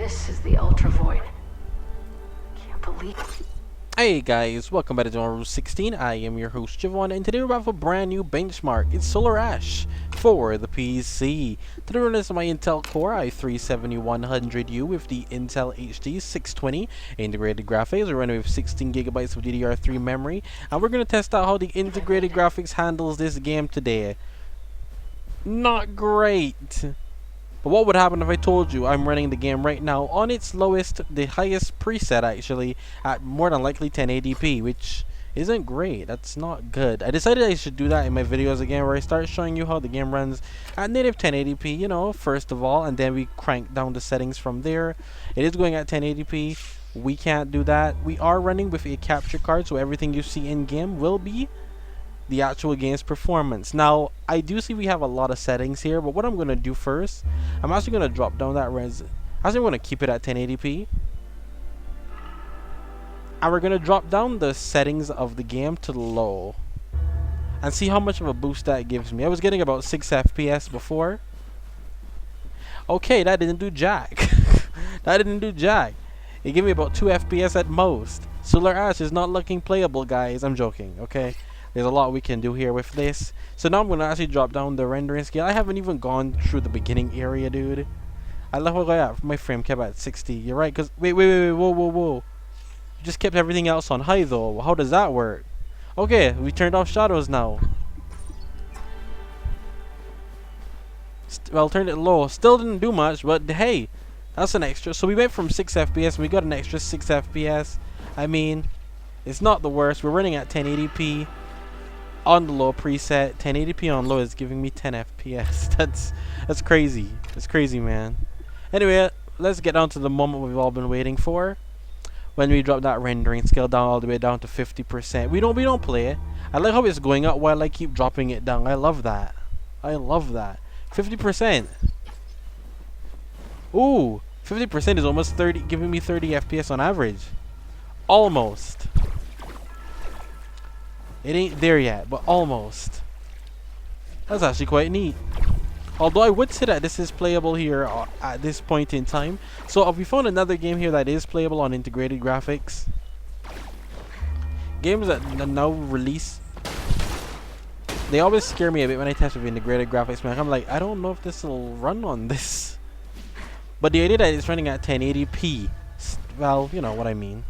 This is the Ultra Void. Can't believe it. Hey guys, welcome back to John Rule 16. I am your host Javon, and today we're about a brand new benchmark. It's Solar Ash for the PC. Today we're running my Intel Core i3-7100U with the Intel HD 620 integrated graphics. We're running with 16GB of DDR3 memory, and we're going to test out how the integrated graphics handles this game today. Not great. But what would happen if I told you I'm running the game right now on its lowest, the highest preset actually, at more than likely 1080p, which isn't great. That's not good. I decided I should do that in my videos again, where I start showing you how the game runs at native 1080p, you know, first of all, and then we crank down the settings from there. It is going at 1080p. We can't do that. We are running with a capture card, so everything you see in game will be the actual game's performance. Now, I do see we have a lot of settings here, but what I'm going to do first, I'm actually going to drop down that res. I'm going to keep it at 1080p. And we're going to drop down the settings of the game to low. And see how much of a boost that gives me. I was getting about 6 FPS before. Okay, that didn't do jack. That didn't do jack. It gave me about 2 FPS at most. Solar Ash is not looking playable, guys. I'm joking, okay? There's a lot we can do here with this. So now I'm going to actually drop down the rendering scale. I haven't even gone through the beginning area, dude. I love how I got my frame kept at 60. You're right, because... Wait, whoa. You just kept everything else on high, though. How does that work? Okay, we turned off shadows now. Well, turned it low. Still didn't do much, but hey, that's an extra. So we went from 6 FPS, and we got an extra 6 FPS. I mean, it's not the worst. We're running at 1080p. On the low preset, 1080p on low is giving me 10 FPS. That's crazy. That's crazy, man. Anyway, let's get down to the moment we've all been waiting for. When we drop that rendering scale down all the way down to 50%. We don't play it. I like how it's going up while I keep dropping it down. I love that. I love that. 50%. Ooh, 50% is almost 30, giving me 30 FPS on average. Almost. It ain't there yet, but almost. That's actually quite neat. Although I would say that this is playable here at this point in time. So we found another game here that is playable on integrated graphics. Games that now release, they always scare me a bit when I test with integrated graphics, man. I'm like, I don't know if this will run on this. But the idea that it's running at 1080p, well, you know what I mean.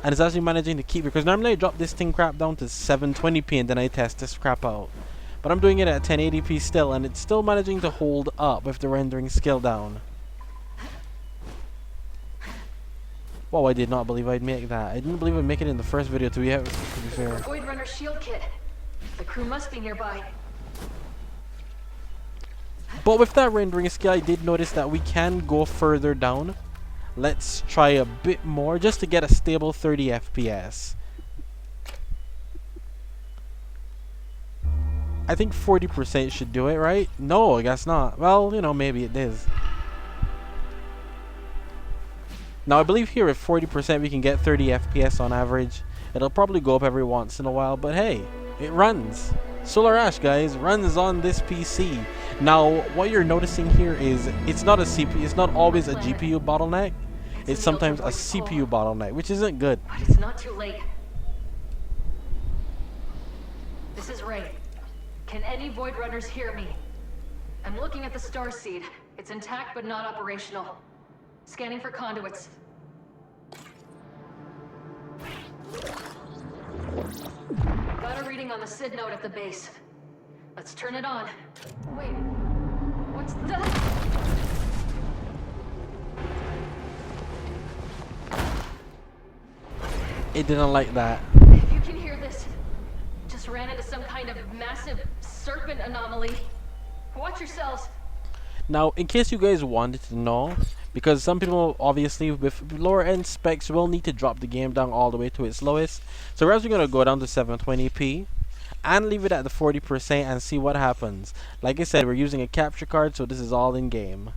And it's actually managing to keep it, because normally I drop this thing crap down to 720p and then I test this crap out. But I'm doing it at 1080p still, and it's still managing to hold up with the rendering scale down. Whoa, I did not believe I'd make that. I didn't believe I'd make it in the first video, to be fair. Void Runner shield kit. The crew must be nearby. But with that rendering scale, I did notice that we can go further down. Let's try a bit more just to get a stable 30 FPS. I think 40% should do it, right? No, I guess not. Well, you know, maybe it is. Now, I believe here at 40% we can get 30 FPS on average. It'll probably go up every once in a while, but hey, it runs. Solar Ash, guys, runs on this PC. Now, what you're noticing here is it's not a CPU, it's not always a GPU bottleneck. It's sometimes a CPU bottleneck, which isn't good. But it's not too late. This is Ray. Can any Void Runners hear me? I'm looking at the Starseed. It's intact but not operational. Scanning for conduits. Got a reading on the SID node at the base. Let's turn it on. Wait, what's that? It didn't like that. If you can hear this, just ran into some kind of massive serpent anomaly. Watch yourselves. Now, in case you guys wanted to know, because some people obviously with lower end specs will need to drop the game down all the way to its lowest. So we're actually going to go down to 720p and leave it at the 40% and see what happens. Like I said, we're using a capture card, so this is all in game.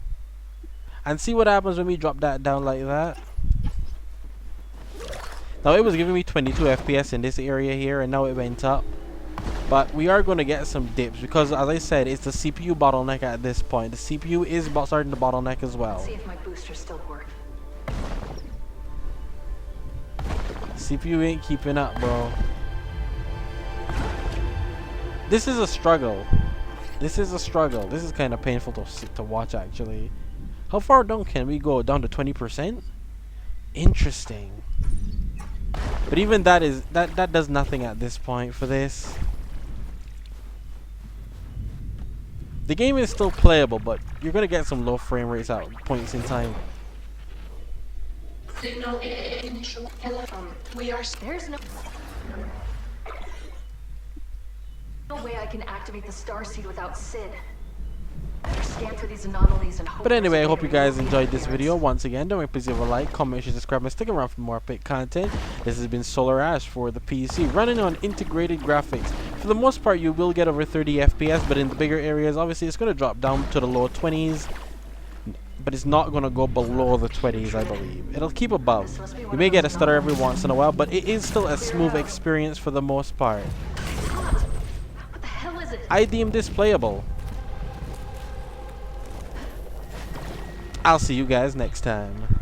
And see what happens when we drop that down like that. Now it was giving me 22 FPS in this area here, and now it went up. But we are going to get some dips because, as I said, it's the CPU bottleneck at this point. The CPU is starting to bottleneck as well. Let's see if my boosters still work. CPU ain't keeping up, bro. This is a struggle. This is a struggle. This is kind of painful to watch, actually. How far down can we go? Down to 20%? Interesting. But even that does nothing at this point for this. The game is still playable, but you're gonna get some low frame rates at points in time. Signal initial. We are. There's no way I can activate the starseed without Sid. Better scan for these anomalies and hope. But anyway, I hope you guys there's a enjoyed this appearance. video. Once again, don't forget, please leave a like, comment, share, subscribe, and stick around for more epic content. This has been Solar Ash for the PC, running on integrated graphics. For the most part, you will get over 30 FPS, but in the bigger areas, obviously, it's going to drop down to the low 20s. But it's not going to go below the 20s, I believe. It'll keep above. You may get a stutter every once in a while, but it is still a smooth experience for the most part. What the hell is it? I deem this playable. I'll see you guys next time.